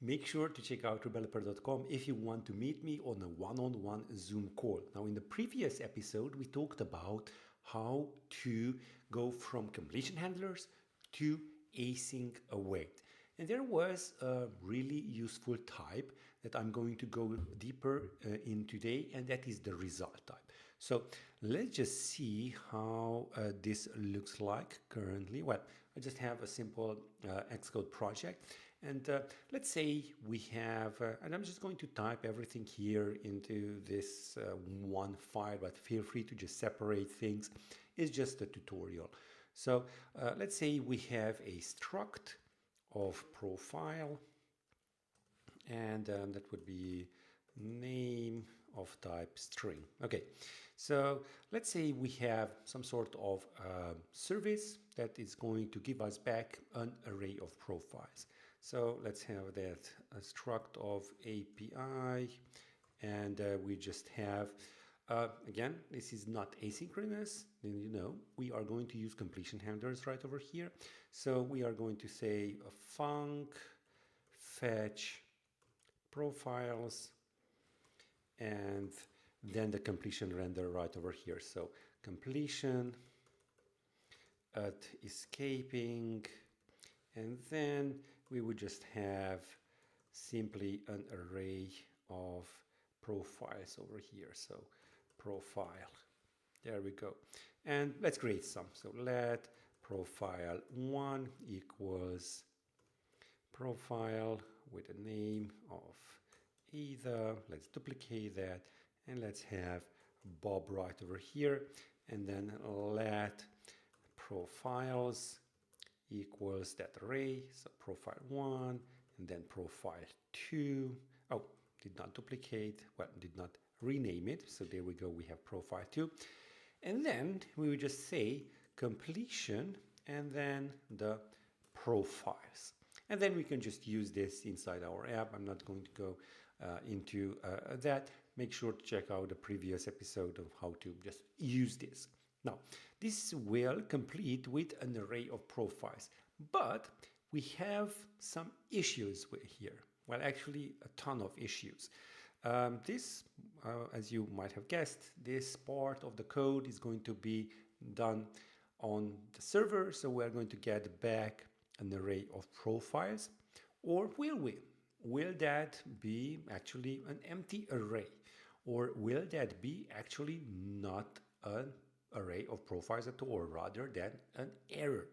Make sure to check out Rebeloper.com if you want to meet me on a one-on-one Zoom call. Now, in the previous episode, we talked about how to go from completion handlers to async await. And there was a really useful type that I'm going to go deeper in today, and that is the result type. So let's just see how this looks like currently. Well, I just have a simple Xcode project. And let's say we have, and I'm just going to type everything here into this one file, but feel free to just separate things. It's just a tutorial. So let's say we have a struct of profile, and that would be name of type string. Okay, so let's say we have some sort of service that is going to give us back an array of profiles. So let's have that struct of API, and we just have, again, this is not asynchronous, then you know, we are going to use completion handlers right over here. So we are going to say a func fetch profiles, and then the completion render right over here. So completion at escaping, and then we would just have simply an array of profiles over here. So profile, there we go. And let's create some. So let profile1 equals profile with a name of either. Let's duplicate that, and let's have Bob right over here, and then let profiles equals that array, so profile1 and then profile2. Oh, did not duplicate, well, did not rename it, so there we go, we have profile2. And then we would just say completion and then the profiles. And then we can just use this inside our app. I'm not going to go into that. Make sure to check out the previous episode of how to just use this. Now, this will complete with an array of profiles, but we have some issues with here. Well, actually, a ton of issues. As you might have guessed, this part of the code is going to be done on the server, so we're going to get back an array of profiles, or will we? Will that be actually an empty array, or will that be actually not an array of profiles at all, rather than an error?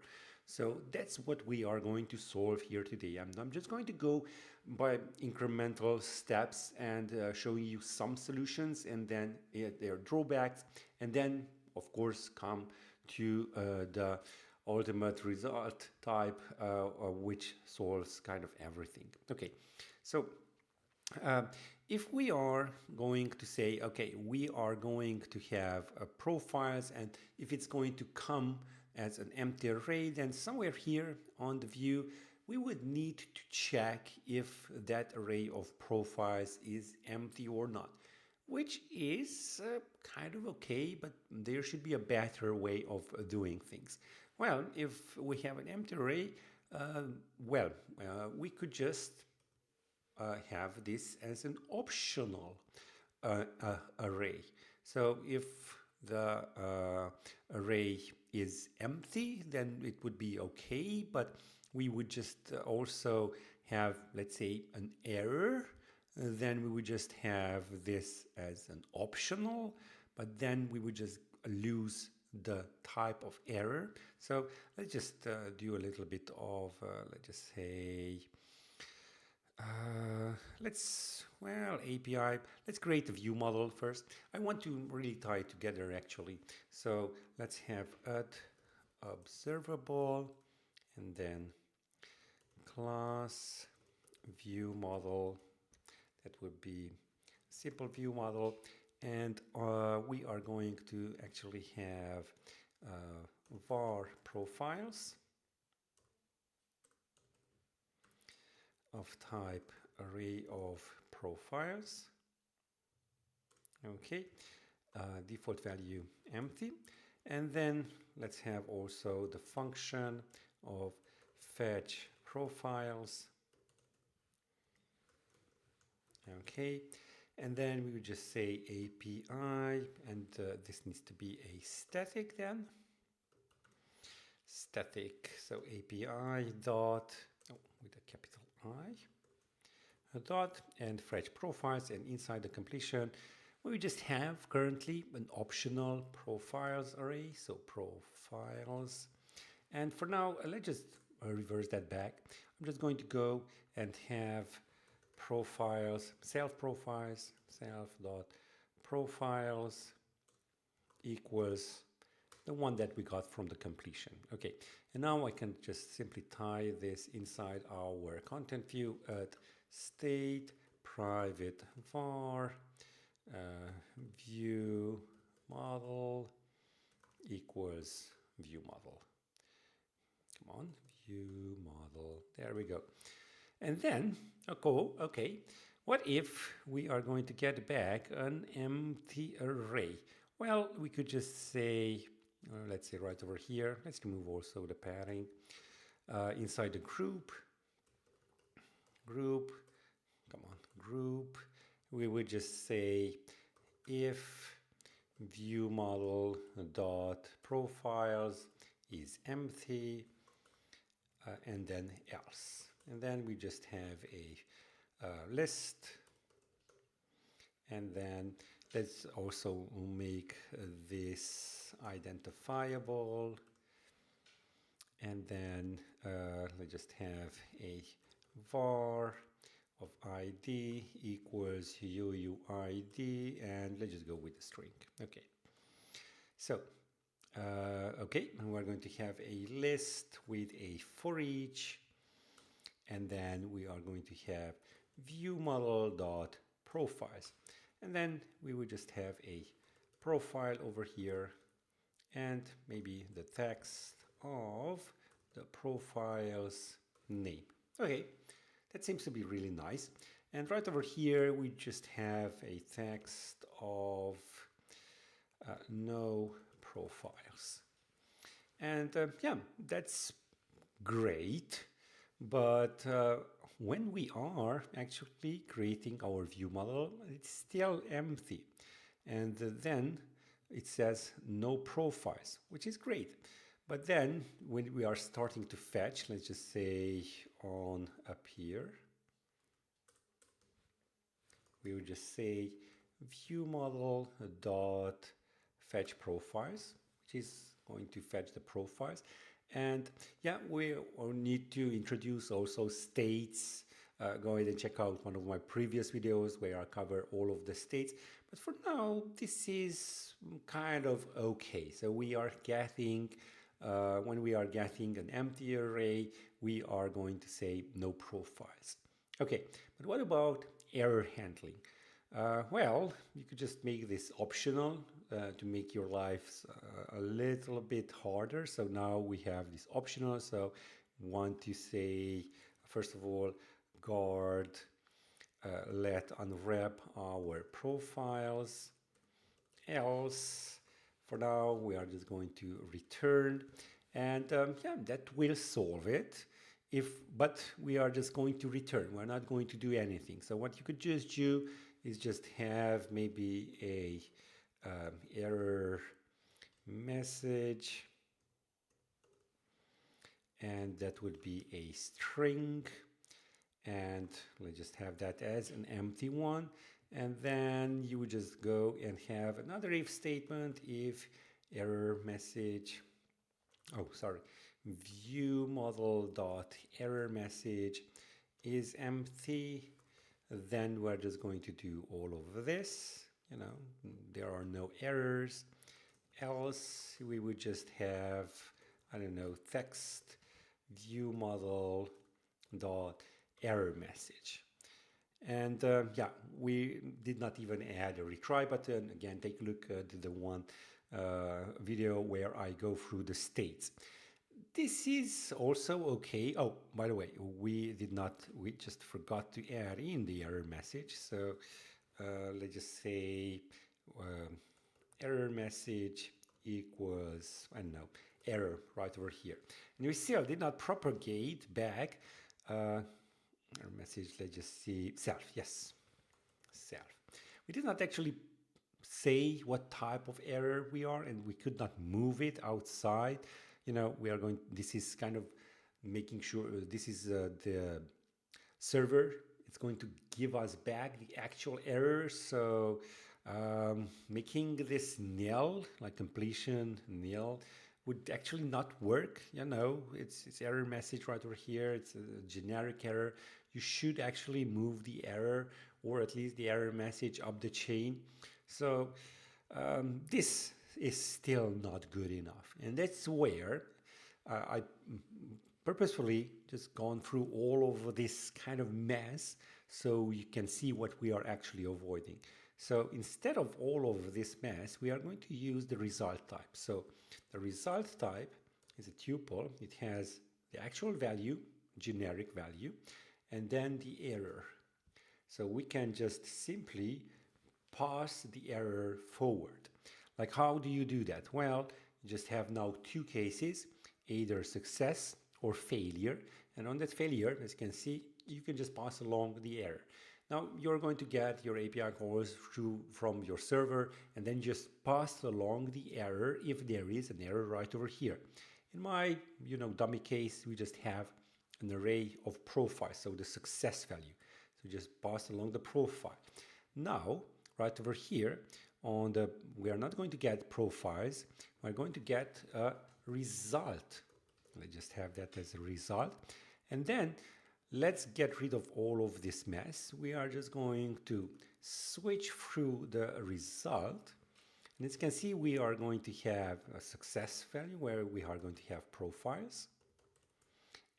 So that's what we are going to solve here today. I'm just going to go by incremental steps and show you some solutions, and then their drawbacks, and then of course come to the ultimate result type, which solves kind of everything. Okay, so if we are going to say, okay, we are going to have profiles, and if it's going to come as an empty array, then somewhere here on the view, we would need to check if that array of profiles is empty or not, which is kind of okay, but there should be a better way of doing things. Well, if we have an empty array, we could just have this as an optional array. So if the array is empty, then it would be okay, but we would just also have, let's say, an error. Then we would just have this as an optional, but then we would just lose the type of error. So let's just do a little bit of, let's just say, API. Let's create a view model first. I want to really tie it together actually. So let's have add observable, and then class view model. That would be simple view model, and we are going to actually have var profiles of type array of profiles. Okay, default value empty, and then let's have also the function of fetch profiles Okay, and then we would just say API, and this needs to be a static then. Static, so API dot, oh, with a capital I, a dot, and fetch profiles, and inside the completion, we just have currently an optional profiles array, so profiles. And for now, let's just reverse that back. I'm just going to go and have profiles, self dot profiles equals the one that we got from the completion. Okay, and now I can just simply tie this inside our content view at state private var view model equals view model. Come on, view model. There we go. And then, okay, what if we are going to get back an empty array? Well, we could just say, let's say right over here, let's remove also the padding. Inside the group, come on, group, we would just say if view model dot profiles is empty, and then else. And then we just have a list, and then let's also make this identifiable, and then let's just have a var of id equals uuid, and let's just go with the string. Okay, so okay, and we're going to have a list with a for each, and then we are going to have view model dot profiles, and then we would just have a profile over here, and maybe the text of the profile's name. Okay, that seems to be really nice. And right over here we just have a text of no profiles. And yeah, that's great. But when we are actually creating our view model, it's still empty. And then it says no profiles, which is great. But then when we are starting to fetch, let's just say on up here, we would just say view model dot fetch profiles, which is going to fetch the profiles. And yeah, we need to introduce also states. Go ahead and check out one of my previous videos where I cover all of the states. But for now, this is kind of okay. So we are getting, when we are getting an empty array, we are going to say no profiles. Okay, but what about error handling? Well, you could just make this optional to make your life a little bit harder. So now we have this optional. So want to say, first of all, guard let unwrap our profiles. Else, for now, we are just going to return. And yeah, that will solve it. But we are just going to return. We're not going to do anything. So what you could just do is just have maybe a error message, and that would be a string, and let's just have that as an empty one. And then you would just go and have another if statement if error message, view model dot error message is empty. Then we're just going to do all of this, there are no errors. Else we would just have, I don't know, text view model dot error message. And yeah, we did not even add a retry button. Again, take a look at the one video where I go through the states. This is also okay. Oh, by the way, we just forgot to add in the error message. So let's just say error message equals, I don't know, error right over here. And we still did not propagate back error message, let's just see, self, yes. self. We did not actually say what type of error we are, and we could not move it outside. We are going, this is kind of making sure this is the server. It's going to give us back the actual error. So making this nil, like completion nil, would actually not work. It's error message right over here. It's a generic error. You should actually move the error, or at least the error message, up the chain. So this is still not good enough. And that's where I purposefully just gone through all of this kind of mess so you can see what we are actually avoiding. So instead of all of this mess, we are going to use the result type. So the result type is a tuple. It has the actual value, generic value, and then the error. So we can just simply pass the error forward. Like, how do you do that? Well, you just have now two cases, either success or failure. And on that failure, as you can see, you can just pass along the error. Now you're going to get your API calls from your server, and then just pass along the error if there is an error right over here. In my dummy case, we just have an array of profiles, so the success value. So just pass along the profile. Now, right over here, we are not going to get profiles, we're going to get a result. Let's just have that as a result. And then let's get rid of all of this mess. We are just going to switch through the result. And as you can see, we are going to have a success value where we are going to have profiles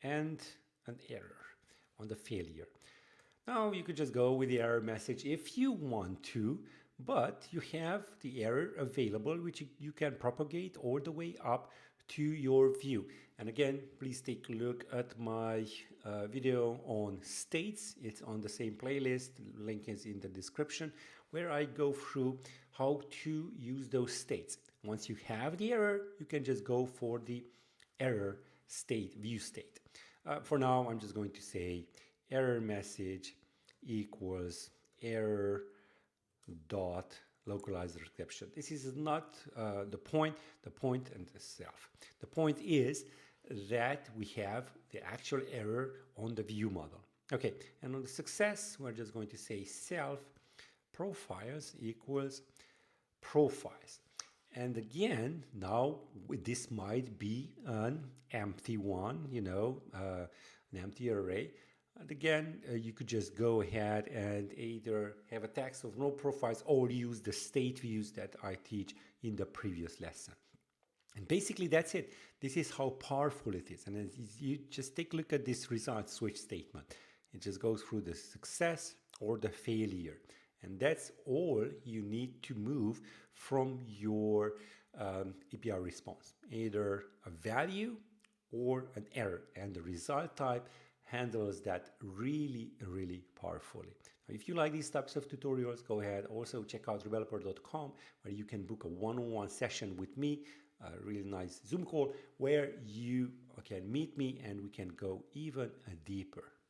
and an error on the failure. Now you could just go with the error message if you want to, but you have the error available, which you can propagate all the way up to your view. And again, please take a look at my video on states. It's on the same playlist. Link is in the description, where I go through how to use those states. Once you have the error, you can just go for the error state, view state. For now, I'm just going to say error message equals error dot localized exception. This is not the point and the self. The point is that we have the actual error on the view model. Okay, and on the success, we're just going to say self profiles equals profiles. And again, now this might be an empty one, an empty array. And again, you could just go ahead and either have a text of no profiles or use the state views that I teach in the previous lesson. And basically that's it. This is how powerful it is. And as you just take a look at this result switch statement. It just goes through the success or the failure. And that's all you need to move from your API response, either a value or an error. And the result type handles that really, really powerfully. Now, if you like these types of tutorials, go ahead. Also check out Rebeloper.com, where you can book a one-on-one session with me, a really nice Zoom call, where you can meet me and we can go even deeper.